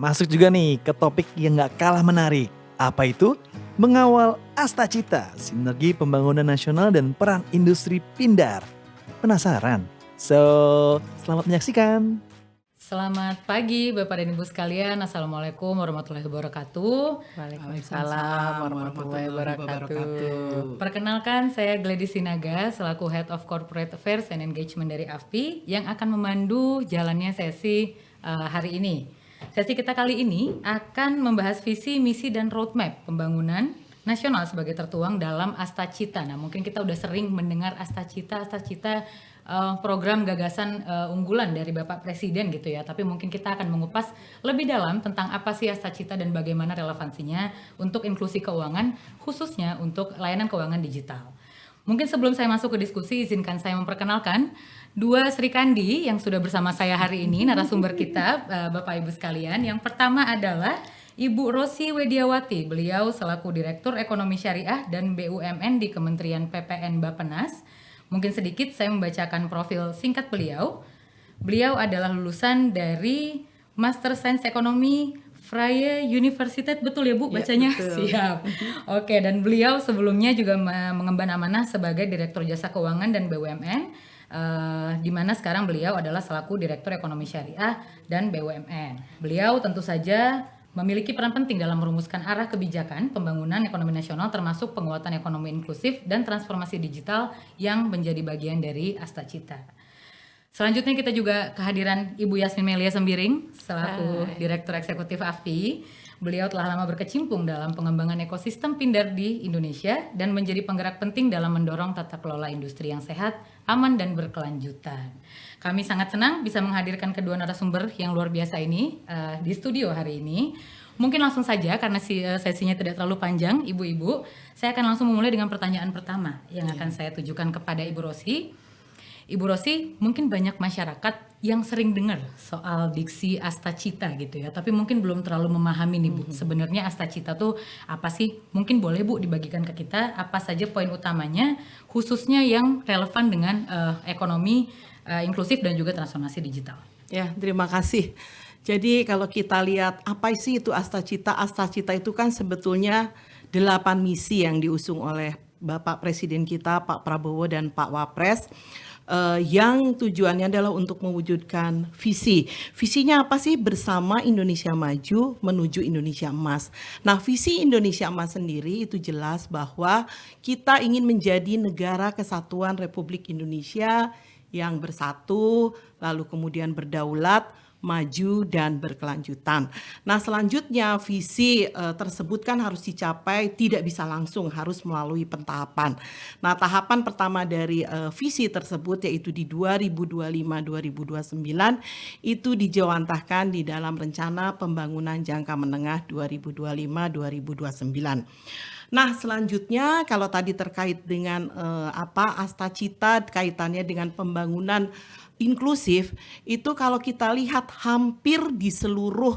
masuk juga nih ke topik yang gak kalah menarik. Apa itu? Mengawal Astacita, sinergi pembangunan nasional dan peran industri pindar. Penasaran? So, selamat menyaksikan. Selamat pagi Bapak dan Ibu sekalian. Assalamualaikum warahmatullahi wabarakatuh. Waalaikumsalam warahmatullahi wabarakatuh. Perkenalkan, saya Gladys Sinaga selaku Head of Corporate Affairs and Engagement dari AFPI yang akan memandu jalannya sesi hari ini. Sesi kita kali ini akan membahas visi, misi, dan roadmap pembangunan nasional sebagai tertuang dalam Astacita. Nah, mungkin kita udah sering mendengar Astacita program gagasan unggulan dari Bapak Presiden gitu ya. Tapi mungkin kita akan mengupas lebih dalam tentang apa sih Astacita dan bagaimana relevansinya untuk inklusi keuangan, khususnya untuk layanan keuangan digital. Mungkin sebelum saya masuk ke diskusi, izinkan saya memperkenalkan dua Sri Kandi yang sudah bersama saya hari ini, narasumber kita, Bapak Ibu sekalian. Yang pertama adalah Ibu Rosi Wediawati. Beliau selaku Direktur Ekonomi Syariah dan BUMN di Kementerian PPN Bappenas. Mungkin sedikit saya membacakan profil singkat beliau. Beliau adalah lulusan dari Master Science Ekonomi Vrije Universiteit, betul ya Bu bacanya? Ya, betul. Siap. Oke, dan beliau sebelumnya juga mengemban amanah sebagai Direktur Jasa Keuangan dan BUMN, di mana sekarang beliau adalah selaku Direktur Ekonomi Syariah dan BUMN. Beliau tentu saja memiliki peran penting dalam merumuskan arah kebijakan pembangunan ekonomi nasional termasuk penguatan ekonomi inklusif dan transformasi digital yang menjadi bagian dari Astacita. Selanjutnya kita juga kehadiran Ibu Yasmin Melia Sembiring selaku Direktur Eksekutif AFPI. Beliau telah lama berkecimpung dalam pengembangan ekosistem pindar di Indonesia dan menjadi penggerak penting dalam mendorong tata kelola industri yang sehat, aman, dan berkelanjutan. Kami sangat senang bisa menghadirkan kedua narasumber yang luar biasa ini di studio hari ini. Mungkin langsung saja karena sesinya tidak terlalu panjang, Ibu-Ibu. Saya akan langsung memulai dengan pertanyaan pertama yang akan saya tujukan kepada Ibu Rosi. Ibu Rosi, mungkin banyak masyarakat yang sering dengar soal diksi Astacita gitu ya, tapi mungkin belum terlalu memahami nih Bu, sebenarnya Astacita tuh apa sih? Mungkin boleh Bu dibagikan ke kita apa saja poin utamanya, khususnya yang relevan dengan ekonomi inklusif dan juga transformasi digital. Ya, terima kasih. Jadi kalau kita lihat apa sih itu Astacita? Astacita itu kan sebetulnya 8 misi yang diusung oleh Bapak Presiden kita, Pak Prabowo dan Pak Wapres. Yang tujuannya adalah untuk mewujudkan visi. Visinya apa sih? Bersama Indonesia Maju menuju Indonesia Emas. Nah, visi Indonesia Emas sendiri itu jelas bahwa kita ingin menjadi negara kesatuan Republik Indonesia yang bersatu, lalu kemudian berdaulat, maju dan berkelanjutan. Nah, selanjutnya visi tersebut kan harus dicapai tidak bisa langsung, harus melalui pentahapan. Nah, tahapan pertama dari visi tersebut yaitu di 2025-2029 itu dijawantahkan di dalam rencana pembangunan jangka menengah 2025-2029. Nah, selanjutnya kalau tadi terkait dengan Astacita kaitannya dengan pembangunan inklusif, itu kalau kita lihat hampir di seluruh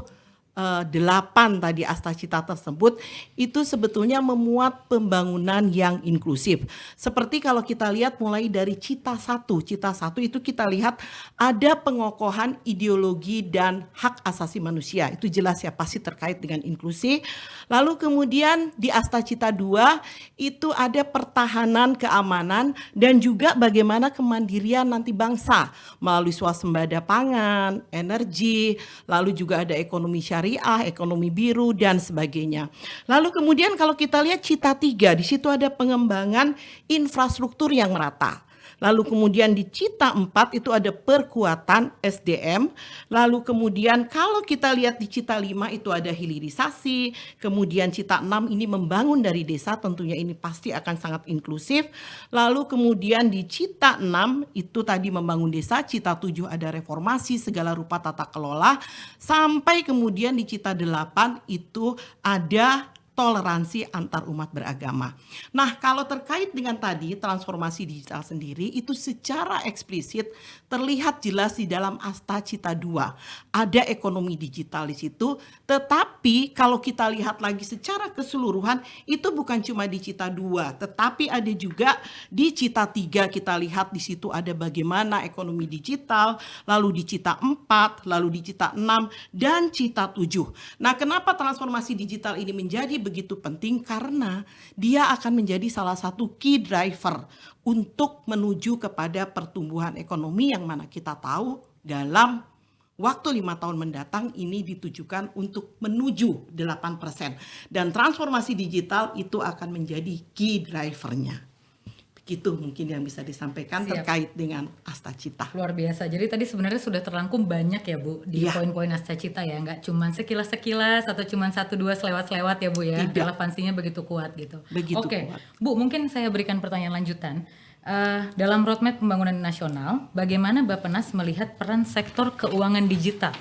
8 tadi Astacita tersebut itu sebetulnya memuat pembangunan yang inklusif. Seperti kalau kita lihat mulai dari Cita 1 itu kita lihat ada pengokohan ideologi dan hak asasi manusia. Itu jelas ya, pasti terkait dengan inklusi. Lalu kemudian di Astacita 2 itu ada pertahanan keamanan dan juga bagaimana kemandirian nanti bangsa melalui swasembada pangan, energi, lalu juga ada ekonomi syariah, ekonomi biru dan sebagainya. Lalu kemudian kalau kita lihat Cita 3, di situ ada pengembangan infrastruktur yang merata. Lalu kemudian di Cita 4 itu ada perkuatan SDM. Lalu kemudian kalau kita lihat di Cita 5 itu ada hilirisasi. Kemudian Cita 6 ini membangun dari desa, tentunya ini pasti akan sangat inklusif. Lalu kemudian di Cita 6 itu tadi membangun desa. Cita 7 ada reformasi segala rupa tata kelola. Sampai kemudian di Cita 8 itu ada toleransi antar umat beragama. Nah, kalau terkait dengan tadi transformasi digital sendiri, itu secara eksplisit terlihat jelas di dalam Astacita 2. Ada ekonomi digital di situ, tetapi kalau kita lihat lagi secara keseluruhan, itu bukan cuma di Cita 2, tetapi ada juga di Cita 3. Kita lihat di situ ada bagaimana ekonomi digital, lalu di Cita 4, lalu di Cita 6, dan Cita 7. Nah, kenapa transformasi digital ini menjadi begitu penting? Karena dia akan menjadi salah satu key driver untuk menuju kepada pertumbuhan ekonomi yang mana kita tahu dalam waktu 5 tahun mendatang ini ditujukan untuk menuju 8%. Dan transformasi digital itu akan menjadi key drivernya. Begitu mungkin yang bisa disampaikan Siap. terkait dengan Astacita. Luar biasa. Jadi tadi sebenarnya sudah terangkum banyak ya Bu di Iya. poin-poin Astacita ya, nggak cuma sekilas-sekilas atau cuma 1-2 selewat-selewat ya Bu ya. Tidak. Relevansinya begitu kuat gitu. Begitu Oke, kuat. Bu, mungkin saya berikan pertanyaan lanjutan. Dalam roadmap pembangunan nasional, bagaimana Bappenas melihat peran sektor keuangan digital,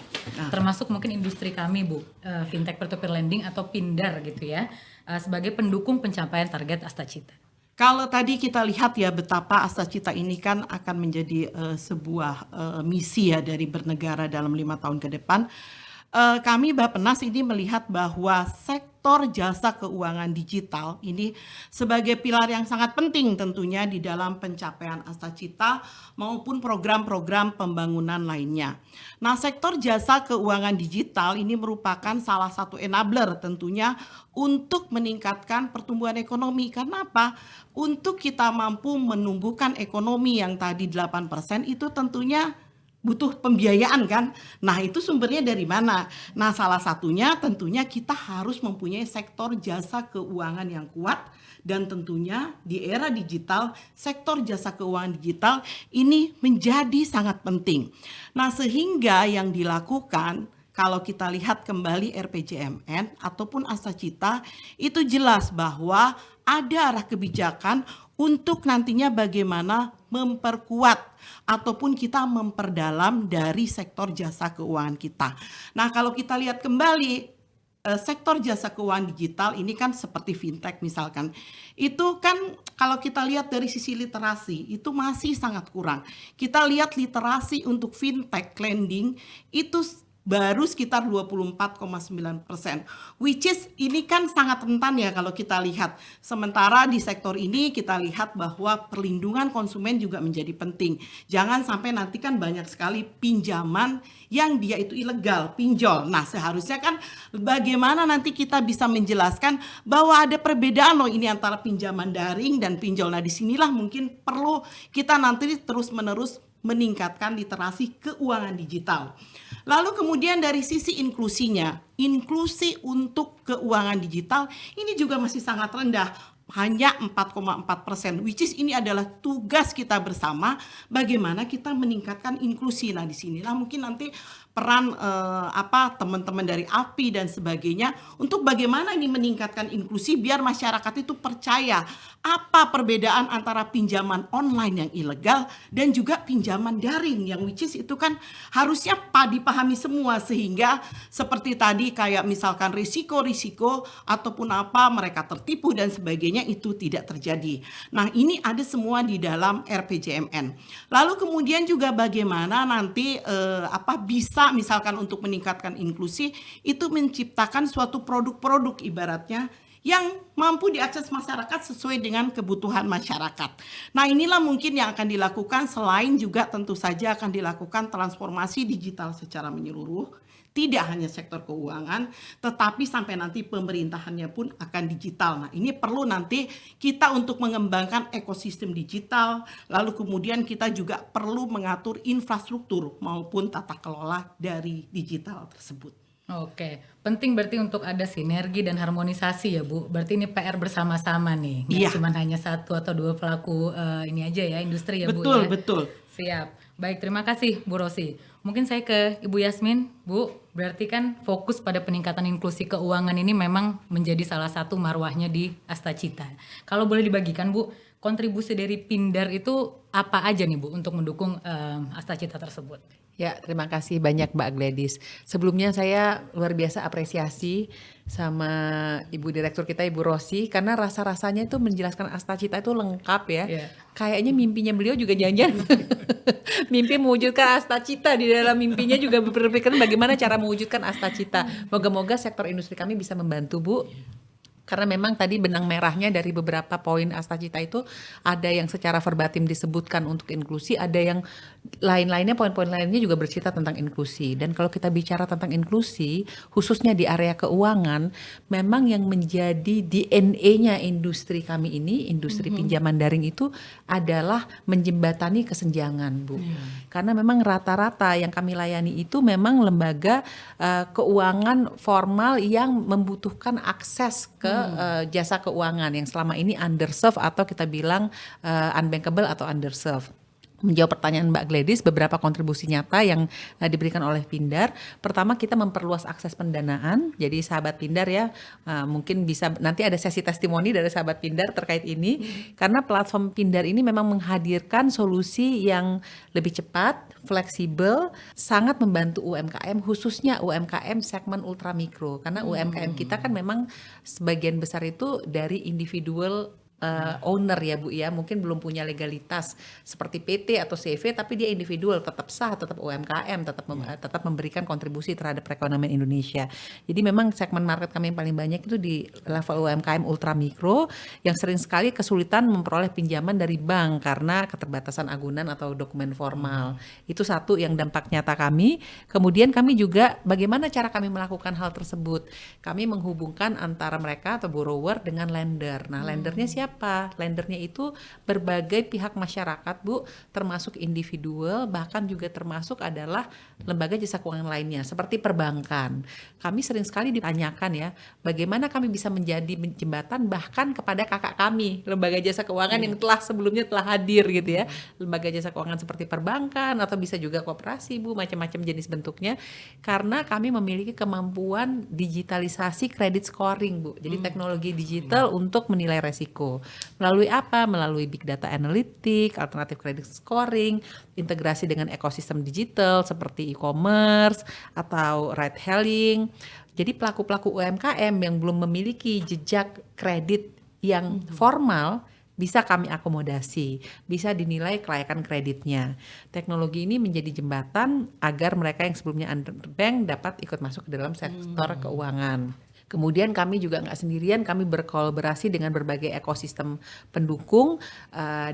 termasuk mungkin industri kami Bu, fintech peer-to-peer lending atau Pindar gitu ya, sebagai pendukung pencapaian target Astacita. Kalau tadi kita lihat ya betapa Astacita ini kan akan menjadi sebuah misi ya dari bernegara dalam 5 tahun ke depan. Kami Bappenas ini melihat bahwa sektor jasa keuangan digital ini sebagai pilar yang sangat penting tentunya di dalam pencapaian Astacita maupun program-program pembangunan lainnya. Nah, sektor jasa keuangan digital ini merupakan salah satu enabler tentunya untuk meningkatkan pertumbuhan ekonomi. Karena apa? Untuk kita mampu menumbuhkan ekonomi yang tadi 8% itu tentunya butuh pembiayaan kan. Nah, itu sumbernya dari mana? Nah, salah satunya tentunya kita harus mempunyai sektor jasa keuangan yang kuat, dan tentunya di era digital sektor jasa keuangan digital ini menjadi sangat penting. Nah, sehingga yang dilakukan kalau kita lihat kembali RPJMN ataupun Astacita itu jelas bahwa ada arah kebijakan untuk nantinya bagaimana memperkuat ataupun kita memperdalam dari sektor jasa keuangan kita. Nah, kalau kita lihat kembali sektor jasa keuangan digital ini kan seperti fintech misalkan. Itu kan kalau kita lihat dari sisi literasi itu masih sangat kurang. Kita lihat literasi untuk fintech lending itu baru sekitar 24,9%, which is ini kan sangat rentan ya kalau kita lihat. Sementara di sektor ini kita lihat bahwa perlindungan konsumen juga menjadi penting. Jangan sampai nanti kan banyak sekali pinjaman yang dia itu ilegal, pinjol. Nah, seharusnya kan bagaimana nanti kita bisa menjelaskan bahwa ada perbedaan loh ini antara pinjaman daring dan pinjol. Nah, disinilah mungkin perlu kita nanti terus-menerus meningkatkan literasi keuangan digital. Lalu kemudian dari sisi inklusinya, inklusi untuk keuangan digital ini juga masih sangat rendah, hanya 4,4%, which is ini adalah tugas kita bersama bagaimana kita meningkatkan inklusi. Nah, disinilah mungkin nanti peran teman-teman dari API dan sebagainya untuk bagaimana ini meningkatkan inklusi biar masyarakat itu percaya apa perbedaan antara pinjaman online yang ilegal dan juga pinjaman daring yang which is itu kan harusnya dipahami semua, sehingga seperti tadi kayak misalkan risiko-risiko ataupun apa mereka tertipu dan sebagainya itu tidak terjadi. Nah, ini ada semua di dalam RPJMN. Lalu kemudian juga bagaimana nanti bisa misalkan untuk meningkatkan inklusi itu menciptakan suatu produk-produk ibaratnya yang mampu diakses masyarakat sesuai dengan kebutuhan masyarakat. Nah, inilah mungkin yang akan dilakukan, selain juga tentu saja akan dilakukan transformasi digital secara menyeluruh. Tidak hanya sektor keuangan, tetapi sampai nanti pemerintahannya pun akan digital. Nah, ini perlu nanti kita untuk mengembangkan ekosistem digital, lalu kemudian kita juga perlu mengatur infrastruktur maupun tata kelola dari digital tersebut. Oke, penting berarti untuk ada sinergi dan harmonisasi ya Bu. Berarti ini PR bersama-sama nih, nggak cuma hanya satu atau dua pelaku ini aja ya, industri ya Bu ya. Betul. Siap. Baik, terima kasih Bu Rosi. Mungkin saya ke Ibu Yasmin. Bu, berarti kan fokus pada peningkatan inklusi keuangan ini memang menjadi salah satu marwahnya di Astacita. Kalau boleh dibagikan Bu, kontribusi dari Pindar itu apa aja nih Bu untuk mendukung Astacita tersebut? Ya, terima kasih banyak Mbak Gladys. Sebelumnya saya luar biasa apresiasi sama Ibu Direktur kita Ibu Rosi karena rasa-rasanya itu menjelaskan Astacita itu lengkap ya. Iya. Kayaknya mimpinya beliau juga jangan mimpi mewujudkan Astacita, di dalam mimpinya juga berpikir bagaimana cara mewujudkan Astacita. Moga-moga sektor industri kami bisa membantu Bu. Karena memang tadi benang merahnya dari beberapa poin Astacita itu ada yang secara verbatim disebutkan untuk inklusi, ada yang lain-lainnya, poin-poin lainnya juga bercerita tentang inklusi. Dan kalau kita bicara tentang inklusi, khususnya di area keuangan, memang yang menjadi DNA-nya industri kami ini, industri pinjaman daring itu adalah menjembatani kesenjangan, Bu. Karena memang rata-rata yang kami layani itu memang lembaga keuangan formal yang membutuhkan akses ke jasa keuangan yang selama ini underserved atau kita bilang unbankable atau underserved. Menjawab pertanyaan Mbak Gladys, beberapa kontribusi nyata yang diberikan oleh Pindar. Pertama, kita memperluas akses pendanaan. Jadi sahabat Pindar ya, mungkin bisa nanti ada sesi testimoni dari sahabat Pindar terkait ini. Karena platform Pindar ini memang menghadirkan solusi yang lebih cepat, fleksibel, sangat membantu UMKM, khususnya UMKM segmen ultramikro. Karena UMKM kita kan memang sebagian besar itu dari individual owner ya Bu ya, mungkin belum punya legalitas seperti PT atau CV, tapi dia individual, tetap sah, tetap UMKM, tetap memberikan kontribusi terhadap perekonomian Indonesia. Jadi memang segmen market kami yang paling banyak itu di level UMKM ultramikro yang sering sekali kesulitan memperoleh pinjaman dari bank karena keterbatasan agunan atau dokumen formal. Itu satu yang dampak nyata kami. Kemudian kami juga bagaimana cara kami melakukan hal tersebut. Kami menghubungkan antara mereka atau borrower dengan lender. Nah, lendernya siapa? Lendernya itu berbagai pihak masyarakat Bu, termasuk individual, bahkan juga termasuk adalah lembaga jasa keuangan lainnya seperti perbankan. Kami sering sekali ditanyakan ya, bagaimana kami bisa menjadi jembatan bahkan kepada kakak kami, lembaga jasa keuangan yang sebelumnya telah hadir gitu ya. Lembaga jasa keuangan seperti perbankan atau bisa juga koperasi Bu, macam-macam jenis bentuknya. Karena kami memiliki kemampuan digitalisasi credit scoring Bu. Jadi teknologi digital untuk menilai resiko. Melalui apa? Melalui big data analytic, alternatif credit scoring, integrasi dengan ekosistem digital seperti e-commerce atau ride hailing. Jadi pelaku-pelaku UMKM yang belum memiliki jejak kredit yang formal bisa kami akomodasi, bisa dinilai kelayakan kreditnya. Teknologi ini menjadi jembatan agar mereka yang sebelumnya underbank dapat ikut masuk ke dalam sektor keuangan. Kemudian kami juga nggak sendirian, kami berkolaborasi dengan berbagai ekosistem pendukung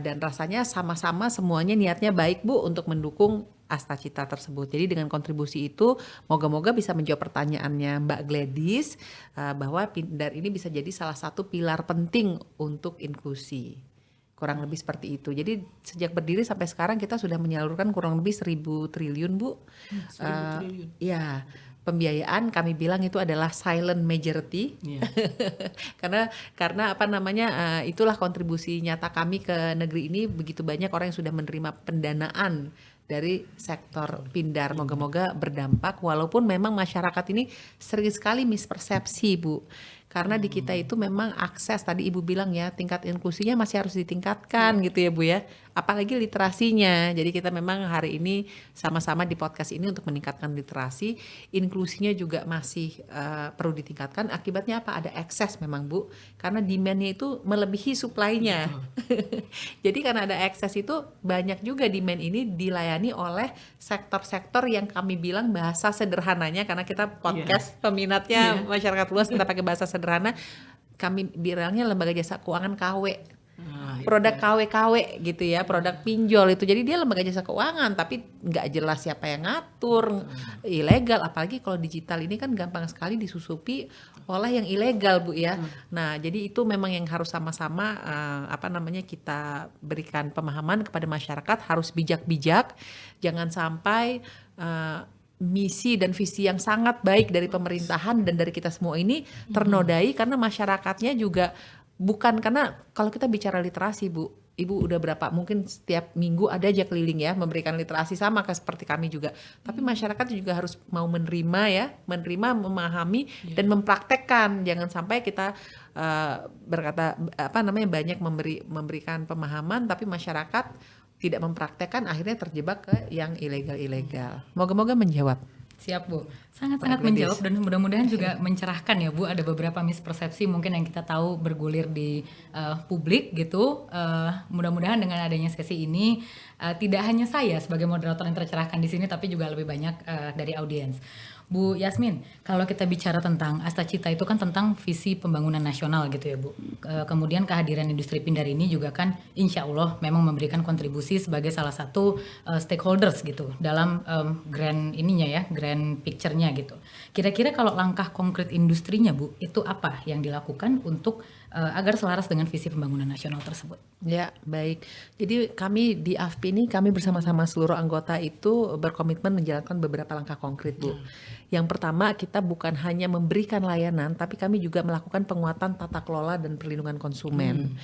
dan rasanya sama-sama semuanya niatnya baik Bu untuk mendukung Astacita tersebut. Jadi dengan kontribusi itu moga-moga bisa menjawab pertanyaannya Mbak Gladys bahwa Pindar ini bisa jadi salah satu pilar penting untuk inklusi. Kurang lebih seperti itu. Jadi sejak berdiri sampai sekarang kita sudah menyalurkan kurang lebih 1.000 triliun Bu. 1.000 triliun. Ya. Pembiayaan kami bilang itu adalah silent majority, karena apa namanya itulah kontribusi nyata kami ke negeri ini. Begitu banyak orang yang sudah menerima pendanaan dari sektor Pindar. Moga-moga berdampak walaupun memang masyarakat ini sering sekali mispersepsi Bu. Karena di kita itu memang akses, tadi Ibu bilang ya, tingkat inklusinya masih harus ditingkatkan gitu ya Bu ya. Apalagi literasinya. Jadi kita memang hari ini sama-sama di podcast ini untuk meningkatkan literasi. Inklusinya juga masih perlu ditingkatkan. Akibatnya apa? Ada ekses memang Bu. Karena demand-nya itu melebihi supply-nya. Jadi karena ada ekses itu banyak juga demand ini dilayani oleh sektor-sektor yang kami bilang bahasa sederhananya. Karena kita podcast peminatnya masyarakat luas, kita pakai bahasa sederhana, kami bilangnya lembaga jasa keuangan KW. Produk KW gitu ya, produk pinjol itu. Jadi dia lembaga jasa keuangan tapi nggak jelas siapa yang ngatur, ilegal. Apalagi kalau digital ini kan gampang sekali disusupi oleh yang ilegal Bu ya. Nah jadi itu memang yang harus sama-sama kita berikan pemahaman kepada masyarakat, harus bijak-bijak, jangan sampai misi dan visi yang sangat baik dari pemerintahan dan dari kita semua ini ternodai karena masyarakatnya juga bukan, karena kalau kita bicara literasi Bu, Ibu udah berapa, mungkin setiap minggu ada aja keliling ya, memberikan literasi sama seperti kami juga. Tapi masyarakat juga harus mau menerima ya, memahami dan mempraktekkan. Jangan sampai kita berkata banyak memberikan pemahaman, tapi masyarakat tidak mempraktekkan, akhirnya terjebak ke yang ilegal-ilegal. Moga-moga menjawab. Siap Bu, sangat-sangat Pak Gladys. menjawab dan mudah-mudahan juga mencerahkan ya Bu. Ada beberapa mispersepsi mungkin yang kita tahu bergulir di publik gitu. Mudah-mudahan dengan adanya sesi ini tidak hanya saya sebagai moderator yang tercerahkan di sini, tapi juga lebih banyak dari audiens. Bu Yasmin, kalau kita bicara tentang Astacita itu kan tentang visi pembangunan nasional gitu ya Bu. Kemudian kehadiran industri pindar ini juga kan insya Allah memang memberikan kontribusi sebagai salah satu stakeholders gitu dalam grand ininya ya, grand picture-nya gitu. Kira-kira kalau langkah konkret industrinya Bu, itu apa yang dilakukan untuk agar selaras dengan visi pembangunan nasional tersebut? Ya, baik. Jadi kami di AFPI ini, kami bersama-sama seluruh anggota itu berkomitmen menjalankan beberapa langkah konkret, Bu. Yang pertama, kita bukan hanya memberikan layanan, tapi kami juga melakukan penguatan tata kelola dan perlindungan konsumen.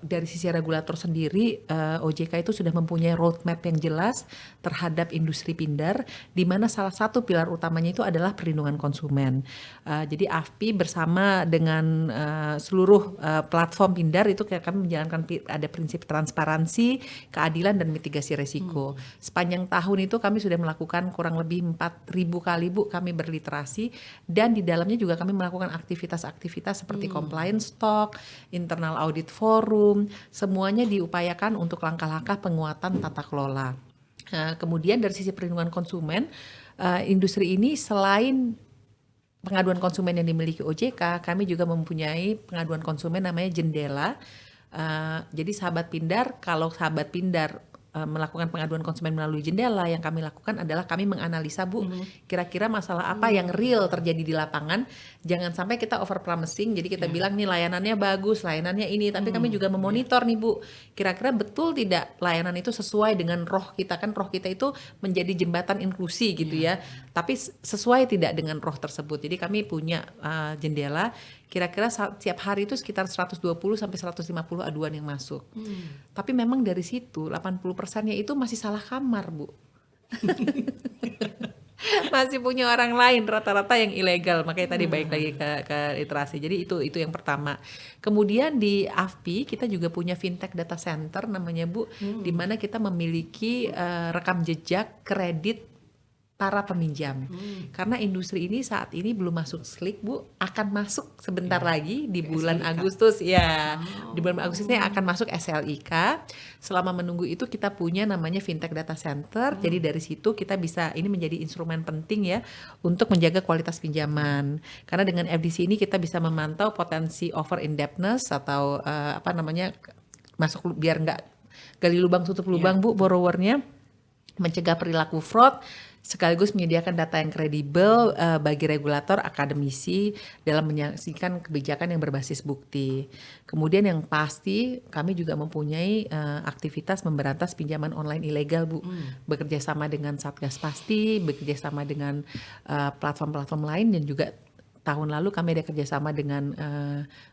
Dari sisi regulator sendiri, OJK itu sudah mempunyai roadmap yang jelas terhadap industri pindar, di mana salah satu pilar utamanya itu adalah perlindungan konsumen. Jadi AFPI bersama dengan seluruh platform pindar itu kami menjalankan ada prinsip transparansi, keadilan dan mitigasi resiko. Sepanjang tahun itu kami sudah melakukan kurang lebih 4.000 kali Bu kami berliterasi, dan di dalamnya juga kami melakukan aktivitas-aktivitas seperti compliance stock, internal audit forum, semuanya diupayakan untuk langkah-langkah penguatan tata kelola. Kemudian dari sisi perlindungan konsumen, industri ini selain pengaduan konsumen yang dimiliki OJK, kami juga mempunyai pengaduan konsumen namanya Jendela. Jadi sahabat pindar, kalau sahabat pindar melakukan pengaduan konsumen melalui Jendela, yang kami lakukan adalah kami menganalisa Bu, kira-kira masalah apa yang real terjadi di lapangan. Jangan sampai kita over promising, jadi kita bilang nih layanannya bagus, layanannya ini, tapi kami juga memonitor nih Bu, kira-kira betul tidak layanan itu sesuai dengan roh kita. Kan roh kita itu menjadi jembatan inklusi gitu ya, tapi sesuai tidak dengan roh tersebut. Jadi kami punya Jendela, kira-kira setiap hari itu sekitar 120 sampai 150 aduan yang masuk. Tapi memang dari situ 80%-nya itu masih salah kamar, Bu. Masih punya orang lain rata-rata yang ilegal. Makanya tadi baik lagi ke literasi. Jadi itu yang pertama. Kemudian di AFPI kita juga punya fintech data center namanya Bu, di mana kita memiliki rekam jejak kredit para peminjam. Karena industri ini saat ini belum masuk SLIK Bu, akan masuk sebentar lagi di bulan Agustus ya. Di bulan Agustusnya akan masuk SLIK. Selama menunggu itu kita punya namanya fintech data center. Jadi dari situ kita bisa, ini menjadi instrumen penting ya untuk menjaga kualitas pinjaman. Karena dengan FDC ini kita bisa memantau potensi over indebtedness atau masuk biar nggak gali lubang tutup lubang Bu borrowernya, mencegah perilaku fraud, sekaligus menyediakan data yang kredibel bagi regulator, akademisi dalam menyaksikan kebijakan yang berbasis bukti. Kemudian yang pasti kami juga mempunyai aktivitas memberantas pinjaman online ilegal Bu. Bekerja sama dengan Satgas Pasti, bekerja sama dengan platform-platform lain, dan juga tahun lalu kami ada kerjasama dengan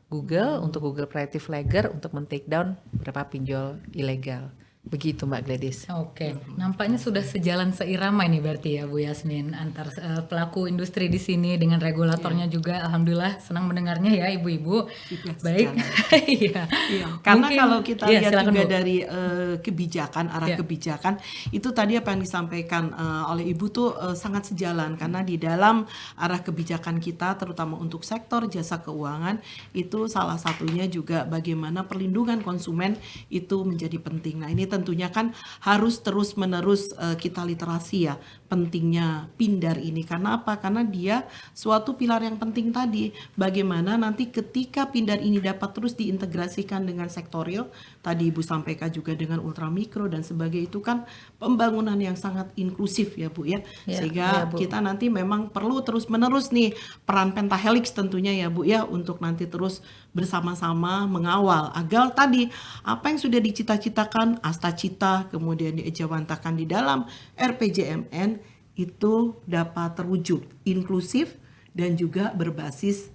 Google untuk Google Creative Ledger untuk men-take down beberapa pinjol ilegal. Begitu Mbak Gladys. Oke, nampaknya sudah sejalan seirama ini berarti ya Bu Yasmin, antar pelaku industri di sini dengan regulatornya juga. Alhamdulillah senang mendengarnya ya Ibu-ibu. Baik. Iya. Karena Mungkin, kalau kita lihat juga Bu. dari kebijakan, arah kebijakan itu tadi apa yang disampaikan oleh Ibu tuh sangat sejalan, karena di dalam arah kebijakan kita terutama untuk sektor jasa keuangan itu salah satunya juga bagaimana perlindungan konsumen itu menjadi penting. Nah, ini tentunya kan harus terus-menerus kita literasi ya pentingnya pindar ini. Karena apa? Karena dia suatu pilar yang penting tadi. Bagaimana nanti ketika pindar ini dapat terus diintegrasikan dengan sektorial, tadi Ibu sampaikan juga dengan ultramikro dan sebagainya, itu kan pembangunan yang sangat inklusif ya Bu ya. Sehingga Bu. kita nanti memang perlu terus-menerus nih peran pentahelix tentunya ya Bu ya, untuk nanti terus bersama-sama mengawal agar tadi apa yang sudah dicita-citakan Astacita kemudian diejawantahkan di dalam RPJMN itu dapat terwujud inklusif dan juga berbasis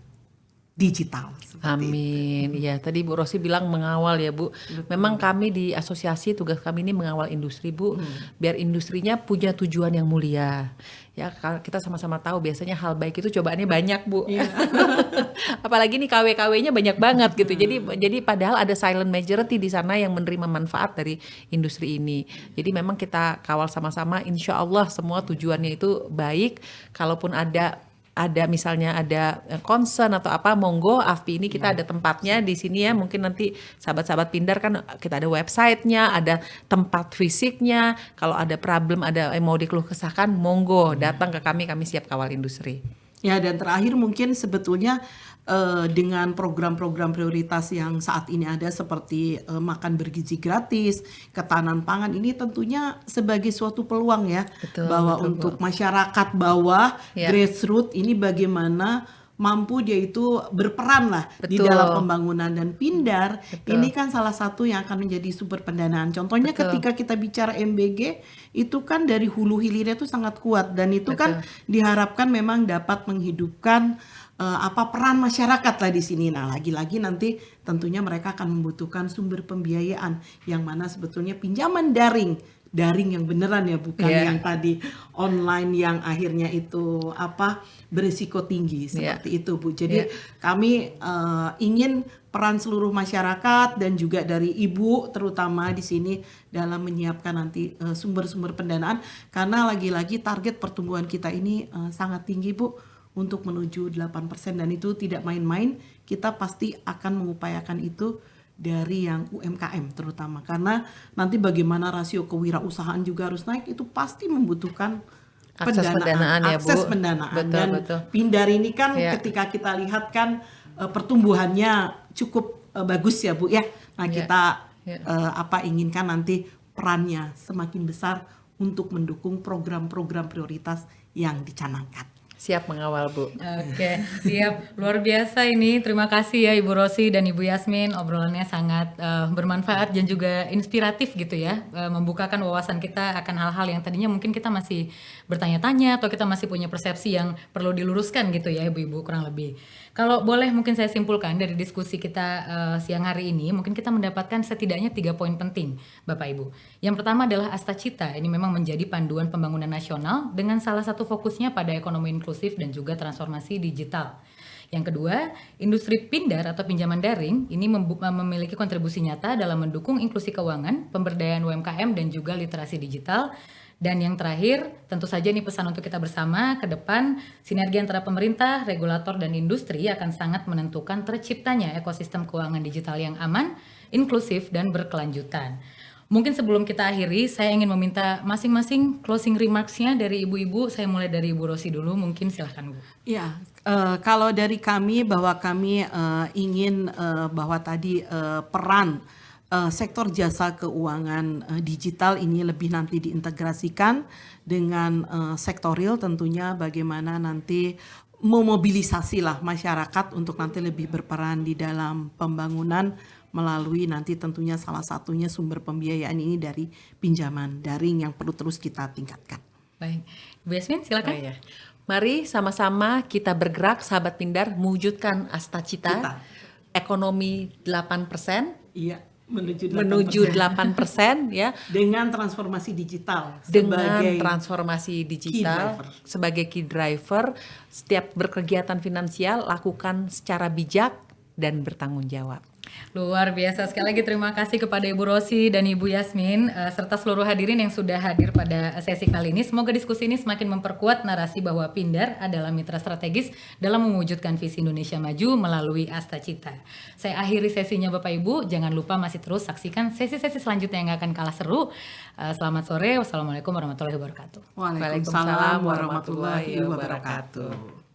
digital. Seperti Amin. Iya, tadi Bu Rosi bilang mengawal ya Bu. Memang kami di asosiasi tugas kami ini mengawal industri Bu, biar industrinya punya tujuan yang mulia. Ya, kita sama-sama tahu biasanya hal baik itu cobaannya banyak Bu. Apalagi nih KW-KW-nya banyak banget gitu. Jadi padahal ada silent majority di sana yang menerima manfaat dari industri ini. Jadi memang kita kawal sama-sama. Insya Allah semua tujuannya itu baik. Kalaupun ada misalnya ada concern atau apa, monggo AFPI ini kita ada tempatnya di sini ya. Mungkin nanti sahabat-sahabat Pindar kan kita ada websitenya, ada tempat fisiknya. Kalau ada problem, ada yang mau dikeluh kesahkan, monggo datang ke kami siap kawal industri. Ya, dan terakhir mungkin sebetulnya dengan program-program prioritas yang saat ini ada seperti makan bergizi gratis, ketahanan pangan, ini tentunya sebagai suatu peluang ya, bahwa untuk masyarakat bawah, grassroots ini bagaimana mampu dia itu berperan lah di dalam pembangunan, dan Pindar ini kan salah satu yang akan menjadi sumber pendanaan. Contohnya ketika kita bicara MBG itu kan dari hulu hilirnya itu sangat kuat, dan itu kan diharapkan memang dapat menghidupkan peran masyarakat lah di sini. Nah, lagi-lagi nanti tentunya mereka akan membutuhkan sumber pembiayaan yang mana sebetulnya pinjaman daring yang beneran ya, bukan yang tadi online yang akhirnya itu berisiko tinggi seperti itu Bu. Jadi kami ingin peran seluruh masyarakat dan juga dari Ibu terutama di sini dalam menyiapkan nanti sumber-sumber pendanaan, karena lagi-lagi target pertumbuhan kita ini sangat tinggi Bu, untuk menuju 8%, dan itu tidak main-main. Kita pasti akan mengupayakan itu dari yang UMKM terutama, karena nanti bagaimana rasio kewirausahaan juga harus naik, itu pasti membutuhkan akses pendanaan. Betul. Pindar ini kan ketika kita lihat kan pertumbuhannya cukup bagus ya Bu ya. Nah, kita inginkan nanti perannya semakin besar untuk mendukung program-program prioritas yang dicanangkan. Siap mengawal Bu. Oke, siap. Luar biasa ini. Terima kasih ya Ibu Rosi dan Ibu Yasmin. Obrolannya sangat bermanfaat dan juga inspiratif gitu ya. Membukakan wawasan kita akan hal-hal yang tadinya mungkin kita masih bertanya-tanya atau kita masih punya persepsi yang perlu diluruskan gitu ya Ibu-ibu, kurang lebih. Kalau boleh mungkin saya simpulkan dari diskusi kita siang hari ini, mungkin kita mendapatkan setidaknya 3 poin penting Bapak Ibu. Yang pertama adalah Astacita ini memang menjadi panduan pembangunan nasional dengan salah satu fokusnya pada ekonomi inklusif dan juga transformasi digital. Yang kedua, industri Pindar atau pinjaman daring ini memiliki kontribusi nyata dalam mendukung inklusi keuangan, pemberdayaan UMKM dan juga literasi digital. Dan yang terakhir, tentu saja ini pesan untuk kita bersama ke depan, sinergi antara pemerintah, regulator dan industri akan sangat menentukan terciptanya ekosistem keuangan digital yang aman, inklusif dan berkelanjutan. Mungkin sebelum kita akhiri, saya ingin meminta masing-masing closing remarks-nya dari ibu-ibu. Saya mulai dari Ibu Rosi dulu, mungkin silahkan Bu. Ya, kalau dari kami bahwa kami ingin bahwa tadi peran sektor jasa keuangan digital ini lebih nanti diintegrasikan dengan sektor real, tentunya bagaimana nanti memobilisasi lah masyarakat untuk nanti lebih berperan di dalam pembangunan melalui nanti tentunya salah satunya sumber pembiayaan ini dari pinjaman daring yang perlu terus kita tingkatkan. Baik, Bu Yasmin silakan. Mari sama-sama kita bergerak sahabat Pindar mewujudkan Astacita ekonomi 8%. Iya. Menuju 8% ya, dengan transformasi digital sebagai key driver. Setiap berkegiatan finansial lakukan secara bijak dan bertanggung jawab. Luar biasa, sekali lagi terima kasih kepada Ibu Rosi dan Ibu Yasmin serta seluruh hadirin yang sudah hadir pada sesi kali ini. Semoga diskusi ini semakin memperkuat narasi bahwa Pindar adalah mitra strategis dalam mewujudkan visi Indonesia maju melalui Astacita. Saya akhiri sesinya Bapak Ibu, jangan lupa masih terus saksikan sesi-sesi selanjutnya yang akan kalah seru. Selamat sore, wassalamualaikum warahmatullahi wabarakatuh. Waalaikumsalam warahmatullahi wabarakatuh.